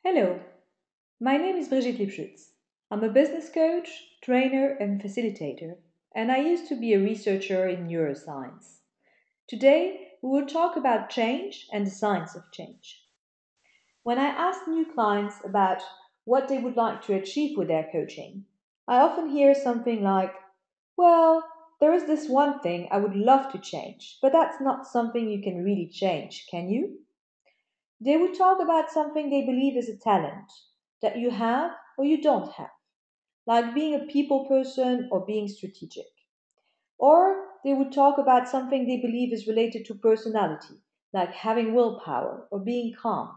Hello, my name is Brigitte Lipschutz. I'm a business coach, trainer, and facilitator, and I used to be a researcher in neuroscience. Today, we will talk about change and the science of change. When I ask new clients about what they would like to achieve with their coaching, I often hear something like, well, there is this one thing I would love to change, but that's not something you can really change, can you? They would talk about something they believe is a talent that you have or you don't have, like being a people person or being strategic. Or they would talk about something they believe is related to personality, like having willpower or being calm.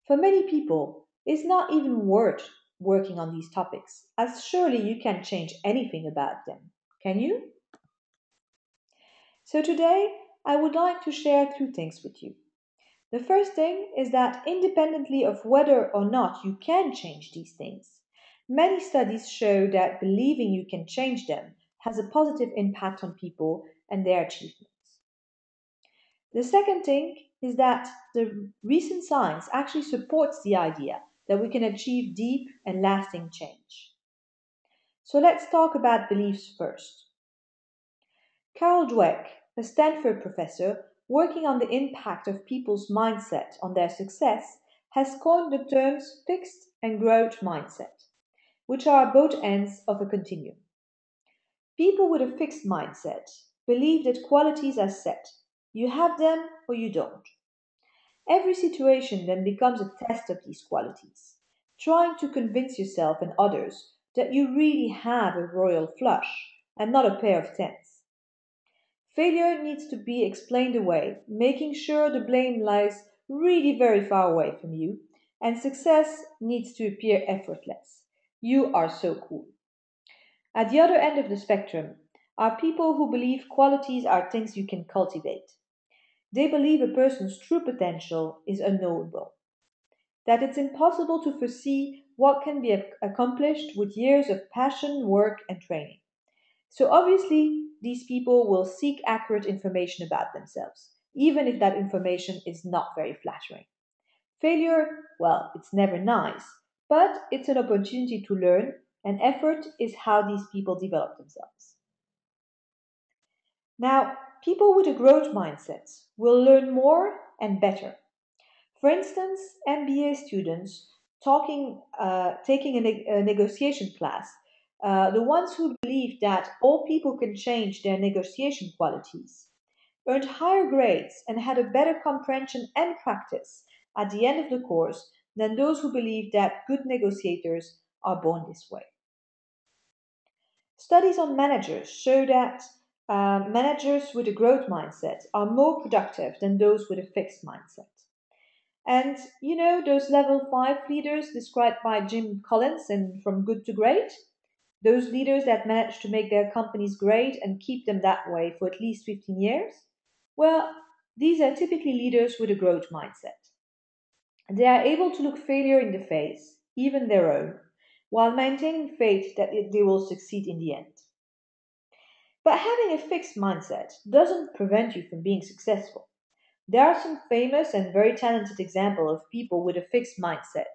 For many people, it's not even worth working on these topics, as surely you can't change anything about them. Can you? So today, I would like to share two things with you. The first thing is that independently of whether or not you can change these things, many studies show that believing you can change them has a positive impact on people and their achievements. The second thing is that the recent science actually supports the idea that we can achieve deep and lasting change. So let's talk about beliefs first. Carol Dweck, a Stanford professor working on the impact of people's mindset on their success, has coined the terms fixed and growth mindset, which are both ends of a continuum. People with a fixed mindset believe that qualities are set. You have them or you don't. Every situation then becomes a test of these qualities, trying to convince yourself and others that you really have a royal flush and not a pair of tens. Failure needs to be explained away, making sure the blame lies really very far away from you, and success needs to appear effortless. You are so cool. At the other end of the spectrum are people who believe qualities are things you can cultivate. They believe a person's true potential is unknowable, that it's impossible to foresee what can be accomplished with years of passion, work, and training. So obviously, these people will seek accurate information about themselves, even if that information is not very flattering. Failure, well, it's never nice, but it's an opportunity to learn, and effort is how these people develop themselves. Now, people with a growth mindset will learn more and better. For instance, MBA students taking a negotiation class, the ones who believe that all people can change their negotiation qualities, earned higher grades and had a better comprehension and practice at the end of the course than those who believe that good negotiators are born this way. Studies on managers show that managers with a growth mindset are more productive than those with a fixed mindset. And you know those level 5 leaders described by Jim Collins in From Good to Great? Those leaders that manage to make their companies great and keep them that way for at least 15 years? Well, these are typically leaders with a growth mindset. They are able to look failure in the face, even their own, while maintaining faith that they will succeed in the end. But having a fixed mindset doesn't prevent you from being successful. There are some famous and very talented examples of people with a fixed mindset.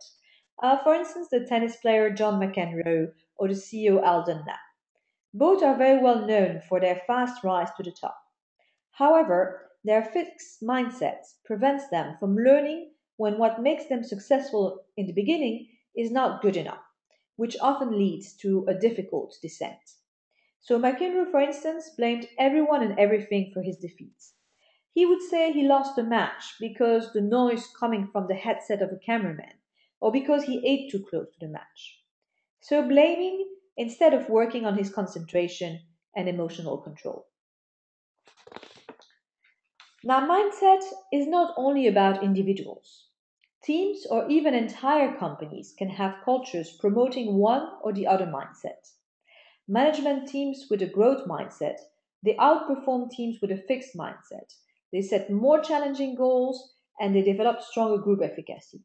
For instance, the tennis player John McEnroe or the CEO Al Dunlap. Both are very well known for their fast rise to the top. However, their fixed mindsets prevents them from learning when what makes them successful in the beginning is not good enough, which often leads to a difficult descent. So McEnroe, for instance, blamed everyone and everything for his defeats. He would say he lost a match because the noise coming from the headset of a cameraman, or because he ate too close to the match. So blaming instead of working on his concentration and emotional control. Now, mindset is not only about individuals. Teams or even entire companies can have cultures promoting one or the other mindset. Management teams with a growth mindset, they outperform teams with a fixed mindset. They set more challenging goals and they develop stronger group efficacy.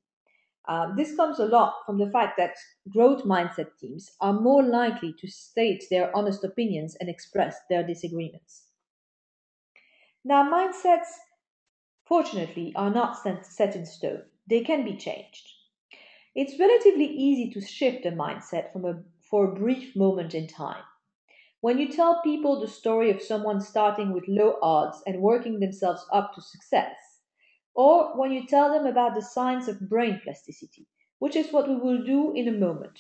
This comes a lot from the fact that growth mindset teams are more likely to state their honest opinions and express their disagreements. Now, mindsets, fortunately, are not set in stone, they can be changed. It's relatively easy to shift a mindset for a brief moment in time. When you tell people the story of someone starting with low odds and working themselves up to success, or when you tell them about the science of brain plasticity, which is what we will do in a moment,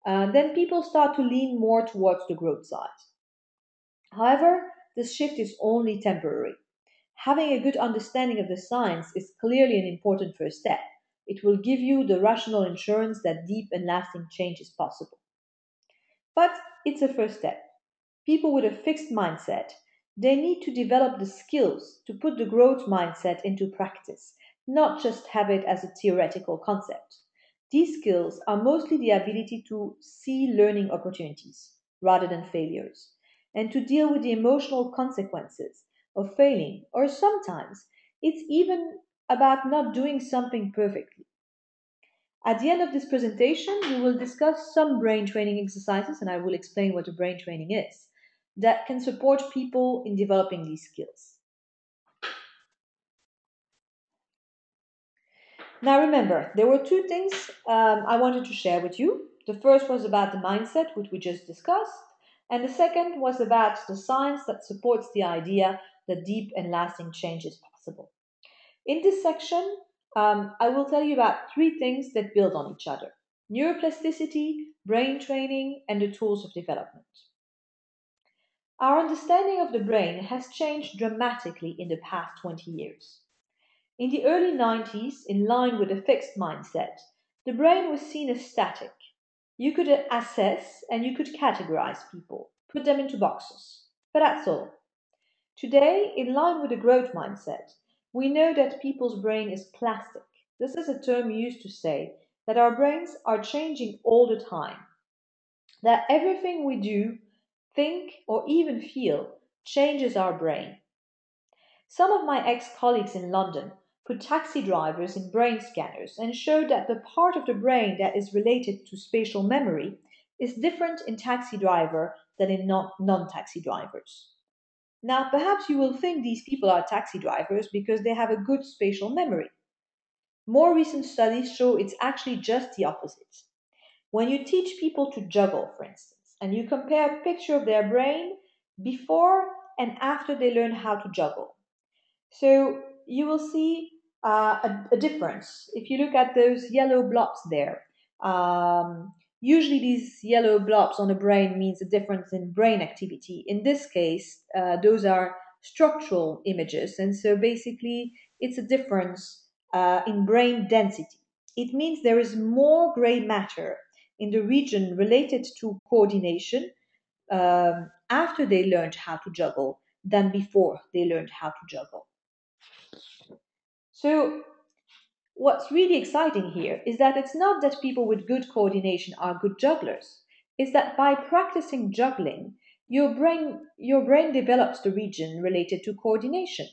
then people start to lean more towards the growth side. However, this shift is only temporary. Having a good understanding of the science is clearly an important first step. It will give you the rational assurance that deep and lasting change is possible. But it's a first step. People with a fixed mindset, they need to develop the skills to put the growth mindset into practice, not just have it as a theoretical concept. These skills are mostly the ability to see learning opportunities rather than failures, and to deal with the emotional consequences of failing, or sometimes it's even about not doing something perfectly. At the end of this presentation, we will discuss some brain training exercises, and I will explain what a brain training is, that can support people in developing these skills. Now, remember, there were two things I wanted to share with you. The first was about the mindset, which we just discussed, and the second was about the science that supports the idea that deep and lasting change is possible. In this section, I will tell you about three things that build on each other: neuroplasticity, brain training, and the tools of development. Our understanding of the brain has changed dramatically in the past 20 years. In the early 90s, in line with a fixed mindset, the brain was seen as static. You could assess and you could categorize people, put them into boxes. But that's all. Today, in line with the growth mindset, we know that people's brain is plastic. This is a term used to say that our brains are changing all the time, that everything we do, think, or even feel changes our brain. Some of my ex colleagues in London put taxi drivers in brain scanners and showed that the part of the brain that is related to spatial memory is different in taxi driver than in non taxi drivers. Now, perhaps you will think these people are taxi drivers because they have a good spatial memory. More recent studies show it's actually just the opposite. When you teach people to juggle, for instance, and you compare a picture of their brain before and after they learn how to juggle, so you will see a difference. If you look at those yellow blobs there, usually these yellow blobs on the brain means a difference in brain activity. In this case, those are structural images, and so basically it's a difference in brain density. It means there is more gray matter in the region related to coordination after they learned how to juggle than before they learned how to juggle. So, what's really exciting here is that it's not that people with good coordination are good jugglers. It's that by practicing juggling, your brain develops the region related to coordination.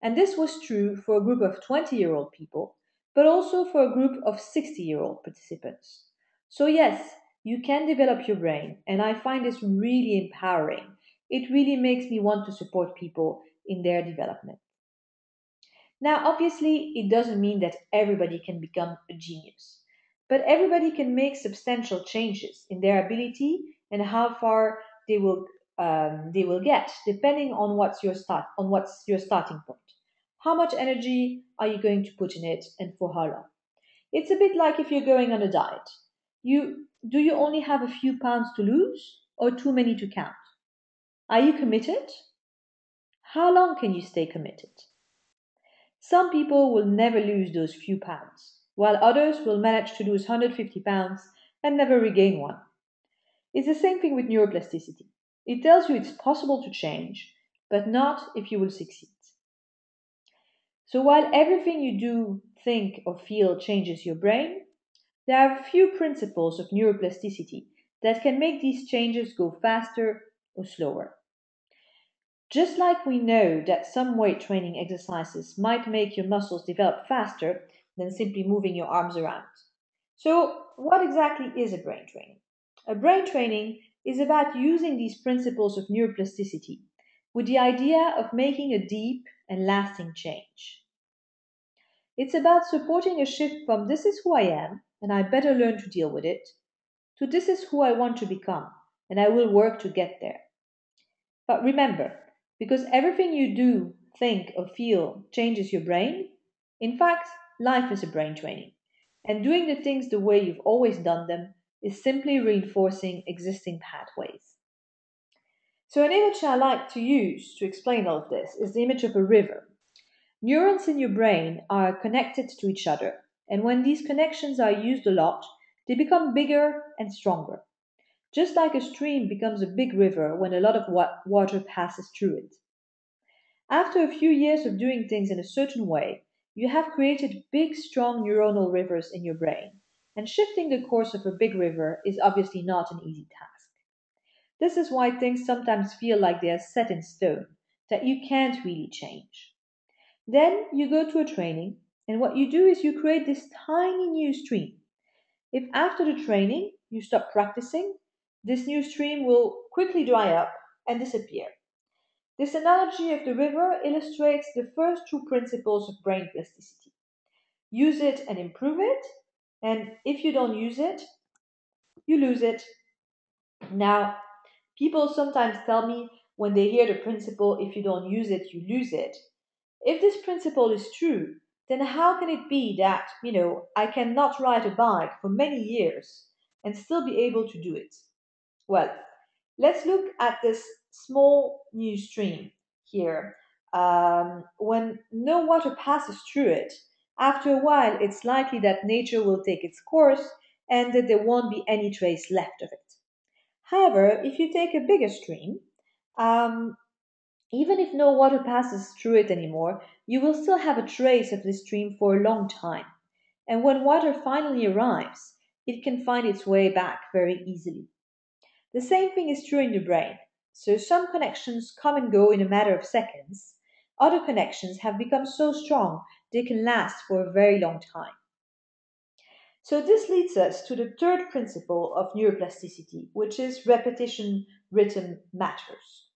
And this was true for a group of 20-year-old people, but also for a group of 60-year-old participants. So, yes, you can develop your brain, and I find this really empowering. It really makes me want to support people in their development. Now, obviously, it doesn't mean that everybody can become a genius, but everybody can make substantial changes in their ability and how far they will get, depending on what's your starting point. How much energy are you going to put in it, and for how long? It's a bit like if you're going on a diet. Do you only have a few pounds to lose, or too many to count? Are you committed? How long can you stay committed? Some people will never lose those few pounds, while others will manage to lose 150 pounds and never regain one. It's the same thing with neuroplasticity. It tells you it's possible to change, but not if you will succeed. So while everything you do, think, or feel changes your brain, there are a few principles of neuroplasticity that can make these changes go faster or slower. Just like we know that some weight training exercises might make your muscles develop faster than simply moving your arms around. So, what exactly is a brain training? A brain training is about using these principles of neuroplasticity with the idea of making a deep and lasting change. It's about supporting a shift from this is who I am and I better learn to deal with it, to this is who I want to become, and I will work to get there. But remember, because everything you do, think, or feel changes your brain, in fact, life is a brain training. And doing the things the way you've always done them is simply reinforcing existing pathways. So, an image I like to use to explain all of this is the image of a river. Neurons in your brain are connected to each other, and when these connections are used a lot, they become bigger and stronger. Just like a stream becomes a big river when a lot of water passes through it. After a few years of doing things in a certain way, you have created big, strong neuronal rivers in your brain, and shifting the course of a big river is obviously not an easy task. This is why things sometimes feel like they are set in stone, that you can't really change. Then you go to a training, and what you do is you create this tiny new stream. If after the training you stop practicing, this new stream will quickly dry up and disappear. This analogy of the river illustrates the first two principles of brain plasticity. Use it and improve it, and if you don't use it, you lose it. Now, people sometimes tell me when they hear the principle, if you don't use it, you lose it. If this principle is true, then how can it be that, I cannot ride a bike for many years and still be able to do it? Well, let's look at this small new stream here. When no water passes through it, after a while it's likely that nature will take its course and that there won't be any trace left of it. However, if you take a bigger stream, um, even if no water passes through it anymore, you will still have a trace of this stream for a long time. And when water finally arrives, it can find its way back very easily. The same thing is true in the brain. So some connections come and go in a matter of seconds. Other connections have become so strong they can last for a very long time. So this leads us to the third principle of neuroplasticity, which is repetition rhythm matters.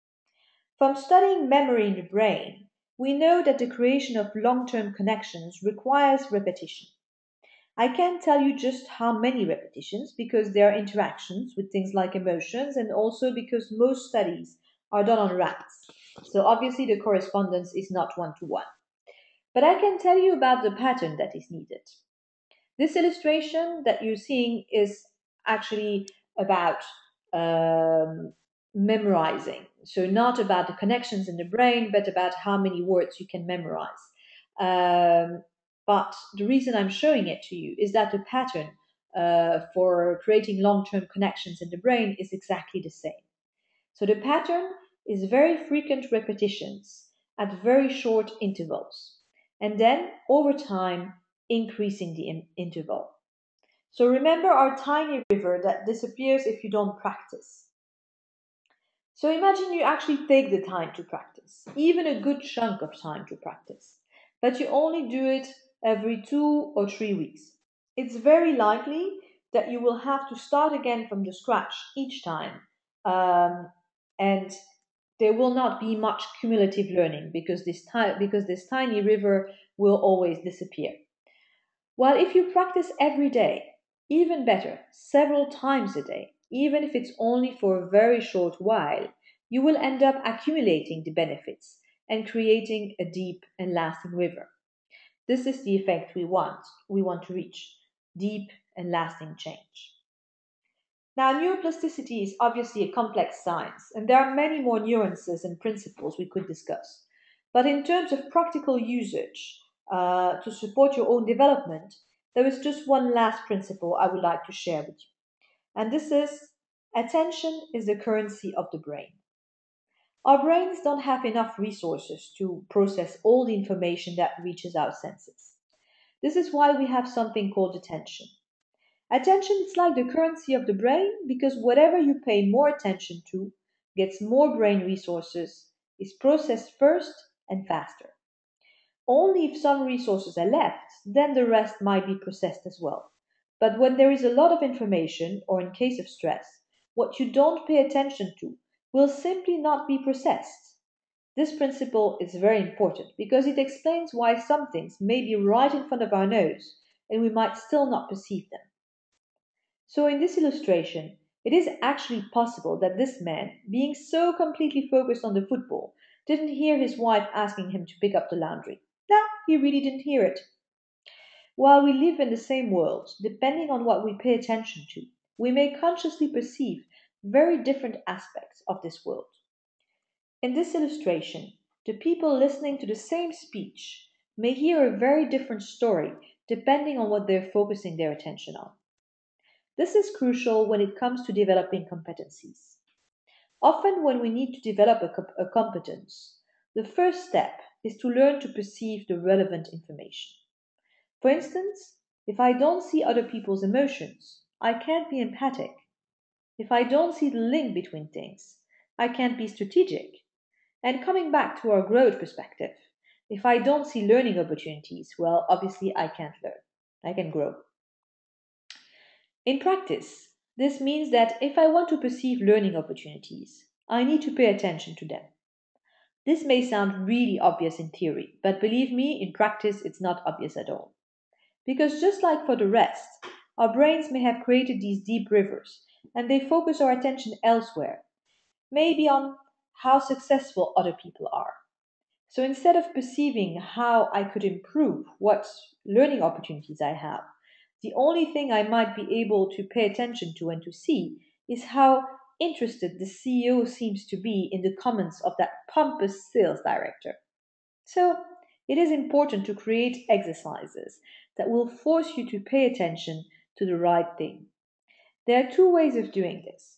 From studying memory in the brain, we know that the creation of long-term connections requires repetition. I can't tell you just how many repetitions because there are interactions with things like emotions and also because most studies are done on rats. So obviously the correspondence is not one to one. But I can tell you about the pattern that is needed. This illustration that you're seeing is actually about um, memorizing. So, not about the connections in the brain, but about how many words you can memorize. Um, but the reason I'm showing it to you is that the pattern for creating long term connections in the brain is exactly the same. So, the pattern is very frequent repetitions at very short intervals, and then over time, increasing the interval. So remember our tiny river that disappears if you don't practice. So imagine you actually take the time to practice, even a good chunk of time to practice, but you only do it every 2 or 3 weeks. It's very likely that you will have to start again from the scratch each time, and there will not be much cumulative learning because this tiny river will always disappear. While if you practice every day, even better, several times a day, even if it's only for a very short while, you will end up accumulating the benefits and creating a deep and lasting river. This is the effect we want to reach deep and lasting change. Now, neuroplasticity is obviously a complex science, and there are many more nuances and principles we could discuss. But in terms of practical usage to support your own development, there is just one last principle I would like to share with you. And this is attention is the currency of the brain. Our brains don't have enough resources to process all the information that reaches our senses. This is why we have something called attention. Attention is like the currency of the brain because whatever you pay more attention to gets more brain resources, is processed first and faster. Only if some resources are left, then the rest might be processed as well. But when there is a lot of information, or in case of stress, what you don't pay attention to will simply not be processed. This principle is very important because it explains why some things may be right in front of our nose and we might still not perceive them. So, in this illustration, it is actually possible that this man, being so completely focused on the football, didn't hear his wife asking him to pick up the laundry. No, he really didn't hear it. While we live in the same world, depending on what we pay attention to, we may consciously perceive very different aspects of this world. In this illustration, the people listening to the same speech may hear a very different story depending on what they're focusing their attention on. This is crucial when it comes to developing competencies. Often, when we need to develop a competence, the first step is to learn to perceive the relevant information. For instance, if I don't see other people's emotions, I can't be empathic. If I don't see the link between things, I can't be strategic. And coming back to our growth perspective, if I don't see learning opportunities, well, obviously I can't learn. I can grow. In practice, this means that if I want to perceive learning opportunities, I need to pay attention to them. This may sound really obvious in theory, but believe me, in practice, it's not obvious at all. Because just like for the rest, our brains may have created these deep rivers, and they focus our attention elsewhere, maybe on how successful other people are. So instead of perceiving how I could improve what learning opportunities I have, the only thing I might be able to pay attention to and to see is how interested the CEO seems to be in the comments of that pompous sales director. So it is important to create exercises that will force you to pay attention to the right thing. There are two ways of doing this.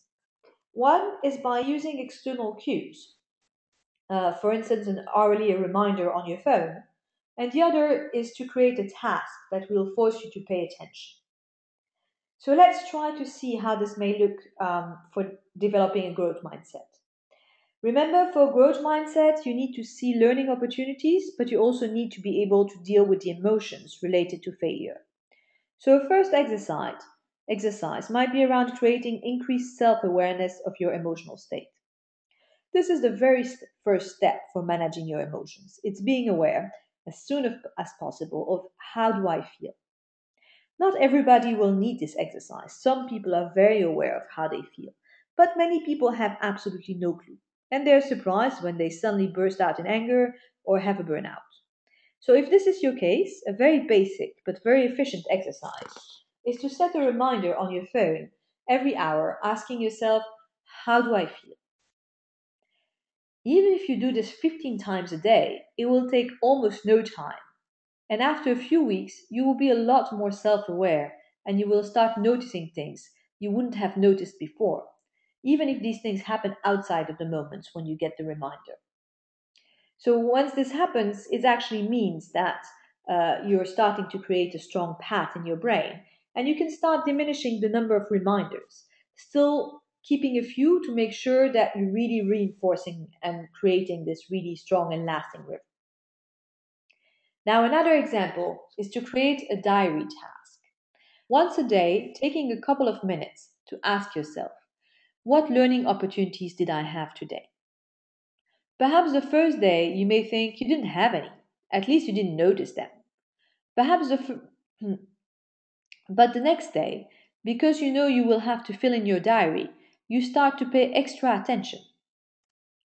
One is by using external cues, for instance, an hourly reminder on your phone, and the other is to create a task that will force you to pay attention. So let's try to see how this may look for developing a growth mindset. Remember, for a growth mindset, you need to see learning opportunities, but you also need to be able to deal with the emotions related to failure. So, a first exercise might be around creating increased self awareness of your emotional state. This is the very first step for managing your emotions. It's being aware as soon as possible of how do I feel. Not everybody will need this exercise. Some people are very aware of how they feel, but many people have absolutely no clue. And they're surprised when they suddenly burst out in anger or have a burnout. So, if this is your case, a very basic but very efficient exercise is to set a reminder on your phone every hour asking yourself, how do I feel? Even if you do this 15 times a day, it will take almost no time. And after a few weeks, you will be a lot more self aware and you will start noticing things you wouldn't have noticed before, even if these things happen outside of the moments when you get the reminder. So once this happens, it actually means that you're starting to create a strong path in your brain, and you can start diminishing the number of reminders, still keeping a few to make sure that you're really reinforcing and creating this really strong and lasting rhythm. Now, another example is to create a diary task. Once a day, taking a couple of minutes to ask yourself, what learning opportunities did I have today? Perhaps the first day you may think you didn't have any. At least you didn't notice them. Perhaps but the next day, because you know you will have to fill in your diary, you start to pay extra attention.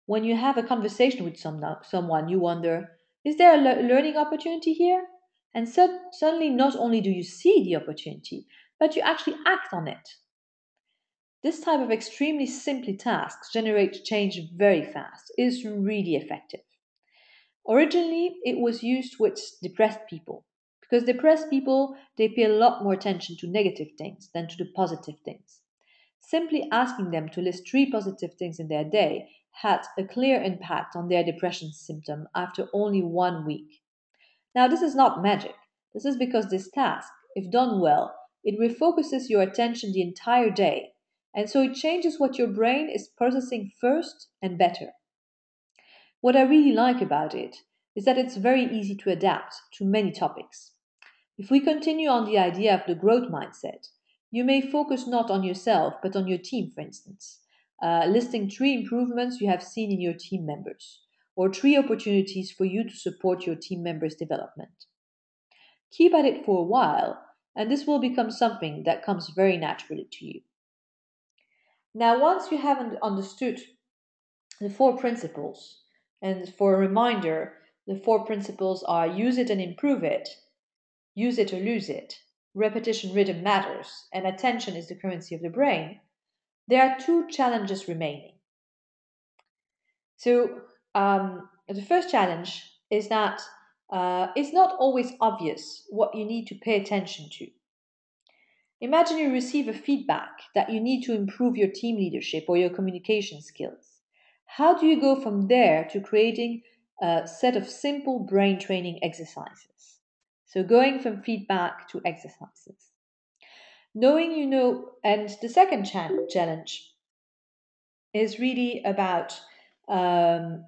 When you have a conversation with someone, you wonder, is there a learning opportunity here? And suddenly, not only do you see the opportunity, but you actually act on it. This type of extremely simple tasks generate change very fast. It is really effective. Originally, it was used with depressed people because depressed people they pay a lot more attention to negative things than to the positive things. Simply asking them to list three positive things in their day had a clear impact on their depression symptom after only 1 week. Now, this is not magic. This is because this task, if done well, it refocuses your attention the entire day, and so it changes what your brain is processing first and better. What I really like about it is that it's very easy to adapt to many topics. If we continue on the idea of the growth mindset, you may focus not on yourself but on your team, for instance, listing three improvements you have seen in your team members, or three opportunities for you to support your team members' development. Keep at it for a while, and this will become something that comes very naturally to you. Now, once you have understood the four principles, and for a reminder, the four principles are use it and improve it, use it or lose it, repetition rhythm matters, and attention is the currency of the brain, there are two challenges remaining. So, the first challenge is that it's not always obvious what you need to pay attention to. Imagine you receive a feedback that you need to improve your team leadership or your communication skills. How do you go from there to creating a set of simple brain training exercises? So, going from feedback to exercises. Knowing you know, and the second challenge is really about um,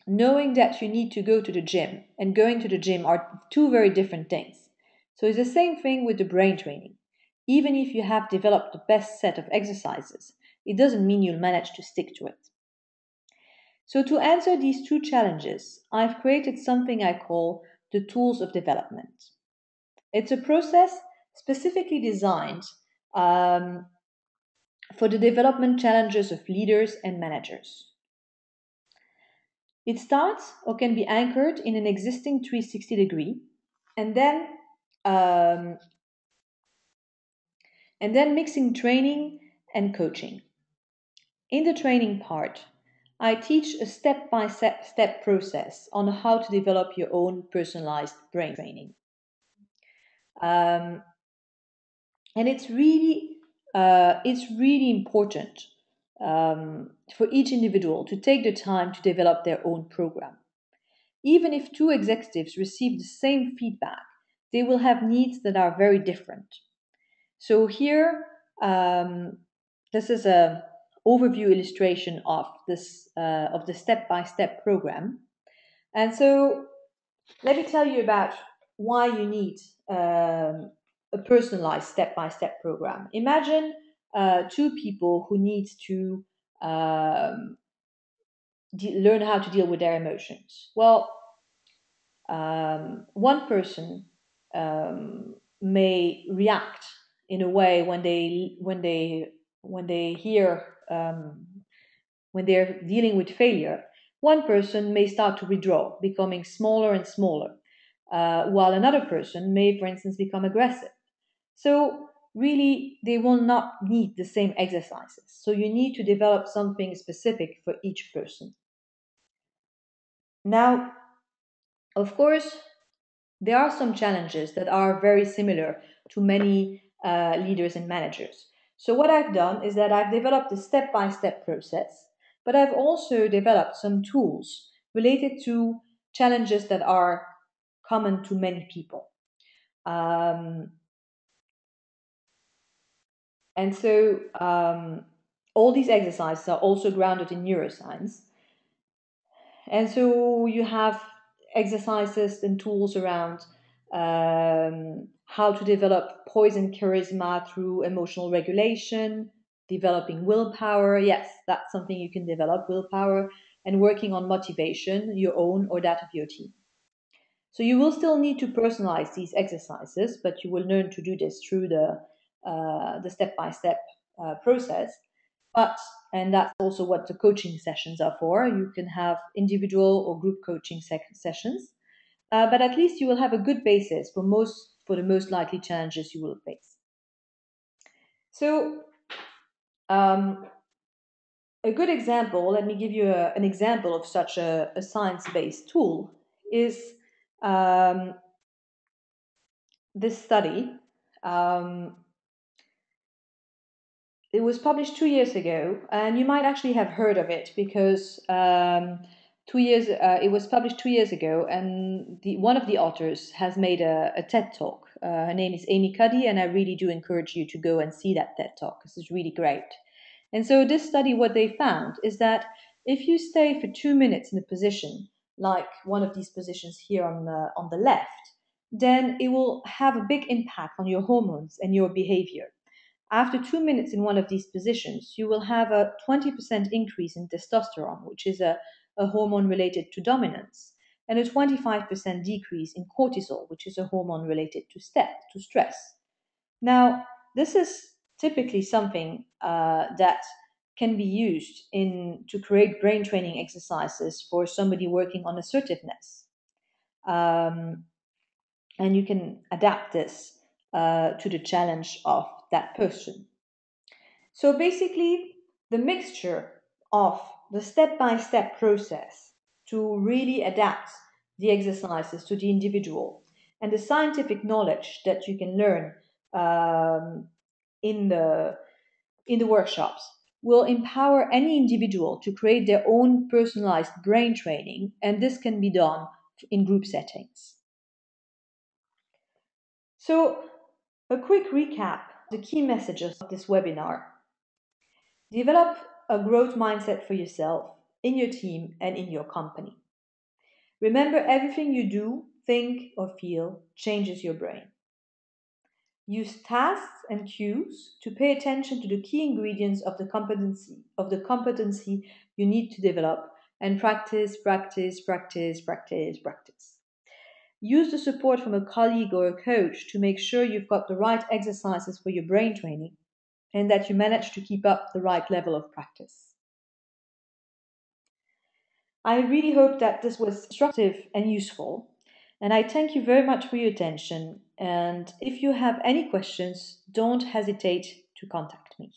knowing that you need to go to the gym and going to the gym are two very different things. So it's the same thing with the brain training. Even if you have developed the best set of exercises, it doesn't mean you'll manage to stick to it. So to answer these two challenges, I've created something I call the tools of development. It's a process specifically designed um, for the development challenges of leaders and managers. It starts or can be anchored in an existing 360 degree and then um, mixing training and coaching. In the training part, I teach a step-by-step process on how to develop your own personalized brain training. Um, and it's really important for each individual to take the time to develop their own program. Even if two executives receive the same feedback, they will have needs that are very different. So here, this is a overview illustration of the step-by-step program. And so let me tell you about why you need a personalized step-by-step program. Imagine two people who need to learn how to deal with their emotions. Well, one person may react in a way when they hear when they're dealing with failure. One person may start to withdraw, becoming smaller and smaller, while another person may, for instance, become aggressive. So really, they will not need the same exercises. So you need to develop something specific for each person. Now, of course, there are some challenges that are very similar to many leaders and managers. So, what I've done is that I've developed a step by step process, but I've also developed some tools related to challenges that are common to many people. Um, and so, all these exercises are also grounded in neuroscience. And so you have exercises and tools around how to develop poise and charisma through emotional regulation, developing willpower. Yes, that's something you can develop, willpower, and working on motivation, your own or that of your team. So you will still need to personalize these exercises, but you will learn to do this through the step-by-step process. But and that's also what the coaching sessions are for. You can have individual or group coaching sessions, but at least you will have a good basis for the most likely challenges you will face. So um, a good example. Let me give you an example of such a science-based tool. Is um, this study. Um, it was published 2 years ago, and you might actually have heard of it because 2 years it was published 2 years ago, and one of the authors has made a TED talk. Her name is Amy Cuddy, and I really do encourage you to go and see that TED talk because it's really great. And so this study, what they found is that if you stay for 2 minutes in a position, like one of these positions here on the left, then it will have a big impact on your hormones and your behavior. After 2 minutes in one of these positions, you will have a 20% increase in testosterone, which is a hormone related to dominance. and a 25% decrease in cortisol, which is a hormone related to stress. Now, this is typically something that can be used to create brain training exercises for somebody working on assertiveness. Um, and you can adapt this to the challenge of that person. So basically, the mixture of the step by step process to really adapt the exercises to the individual and the scientific knowledge that you can learn um, in the workshops will empower any individual to create their own personalized brain training, and this can be done in group settings. So, a quick recap: the key messages of this webinar. Develop a growth mindset for yourself, in your team, and in your company. Remember, everything you do, think, or feel changes your brain. Use tasks and cues to pay attention to the key ingredients of the competency you need to develop, and practice, practice, practice, practice, practice. Use the support from a colleague or a coach to make sure you've got the right exercises for your brain training and that you manage to keep up the right level of practice. I really hope that this was instructive and useful, and I thank you very much for your attention. And if you have any questions, don't hesitate to contact me.